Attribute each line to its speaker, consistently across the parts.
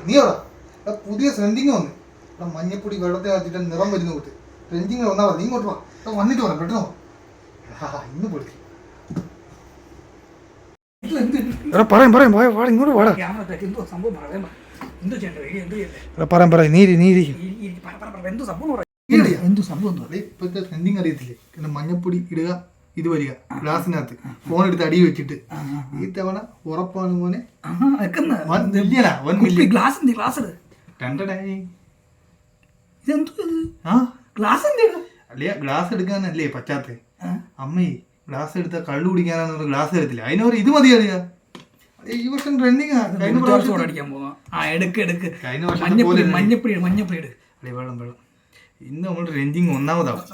Speaker 1: നീ എവിടെ പുതിയ ട്രെൻഡിങ് വന്ന് മഞ്ഞപ്പൊടി വെള്ളത്തിൽ ആക്കിയിട്ട് നിറം വരുന്ന കൂട്ട് ട്രെൻഡിങ് വന്നാൽ മതി. നീ ഇങ്ങോട്ട് വാ, വന്നിട്ട് വേണം പെട്ടെന്ന് ഇന്ന് പൊടി പറയാം ഇങ്ങോട്ട് വാടാ. പറയാം ഇപ്പോഴത്തെ ട്രെൻഡിങ് അറിയത്തില്ലേ? മഞ്ഞപ്പൊടി ഇടുക, ഇത് വരിക ഗ്ലാസിനകത്ത്, ഫോൺ എടുത്ത് അടി വെച്ചിട്ട്. ഈ തവണ ഉറപ്പാണ് മോനെ ഗ്ലാസ് എടുക്കാനല്ലേ പറ്റാത്ത അമ്മേ. ഗ്ലാസ് എടുത്ത കള്ളു കുടിക്കാനാന്ന് ഗ്ലാസ് തരത്തില്ല. അതിനൊരു ഇത് മതി അറിയാ. ഈ വർഷം ട്രെൻഡിങ് വെള്ളം ഇന്ന് നമ്മൾ ട്രെൻഡിങ് ഒന്നാമതാവും.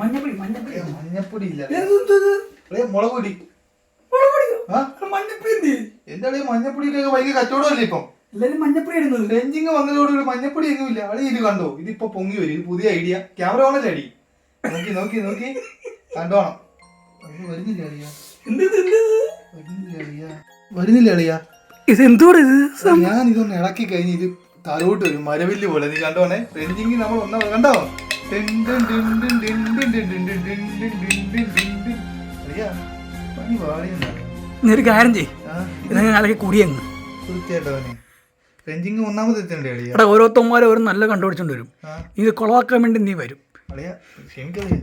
Speaker 1: മഞ്ഞപ്പൊടി ഇല്ല, മുളക് പൊടി. എന്താണ് മഞ്ഞപ്പൊടിയിലൊക്കെ ഭയങ്കര കച്ചവടമല്ലേ ഇപ്പം? ട്രെൻഡിങ് വന്നതോടുകൂടി മഞ്ഞപ്പൊടി എങ്ങും ഇല്ല. അളി ഇത് കണ്ടോ? ഇതിപ്പോ പൊങ്ങി വരും. ഇത് പുതിയ ഐഡിയ. ക്യാമറ ഓണല്ലേ അടി? നോക്കി കണ്ടോണം. വരുന്നില്ല അളിയാ.
Speaker 2: ഇതെന്തോടെ ഇത്?
Speaker 1: ഞാൻ ഇതൊന്ന് ഇളക്കി കഴിഞ്ഞ് ഇത് താഴോട്ട് വരും, മരവില്ല് പോലെ. നീ കണ്ടോണേ, ട്രെൻഡിങ് നമ്മൾ ഒന്നാ കണ്ടോ?
Speaker 2: ഒരു കാര്യം ചെയ്യ്, കൂടിയങ്ങ്
Speaker 1: തീർച്ചയായിട്ടും ട്രെൻഡിങ് ഒന്നാമത് എത്തണ്ടേ അളിയാ?
Speaker 2: എടാ ഓരോരുത്തന്മാരെ ഓരോ നല്ല കണ്ടുപിടിച്ചോണ്ട് വരും. ഇത് കൊളവാക്കാൻ വേണ്ടി നീ വരും
Speaker 1: അളിയാ. ക്ഷമിക്കളിയാ,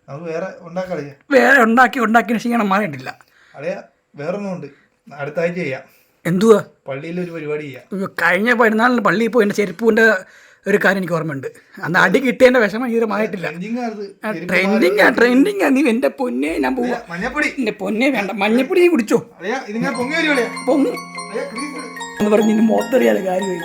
Speaker 1: നമുക്ക് വേറെ ഉണ്ടാക്കളിയാ.
Speaker 2: വേറെ ഉണ്ടാക്കി ക്ഷീണം മാറിയിട്ടില്ല
Speaker 1: അളിയാ. വേറൊന്നും ഉണ്ട്, അടുത്ത ആഴ്ച ചെയ്യാം.
Speaker 2: എന്തുവാ?
Speaker 1: പള്ളിയിൽ ഒരു പരിപാടി ചെയ്യാം.
Speaker 2: കഴിഞ്ഞ 14 പള്ളിയിൽ പോയി എൻ്റെ ചെരുപ്പൂൻ്റെ ഒരു കാര്യം എനിക്ക് ഓർമ്മയുണ്ട്. അന്ന് അടി കിട്ടിയതിൻ്റെ വിഷമം ഇതുമായിട്ടില്ല. ട്രെൻഡിങ് നീ എൻ്റെ പൊന്നെ, ഞാൻ പോവാ.
Speaker 1: മഞ്ഞപ്പൊടി
Speaker 2: എൻ്റെ പൊന്നെ വേണ്ട, മഞ്ഞപ്പൊടി നീ കുടിച്ചോ. പൊങ്ങും എന്ന് പറഞ്ഞ് ഇനി മൊത്തറിയാതെ കാര്യമായി.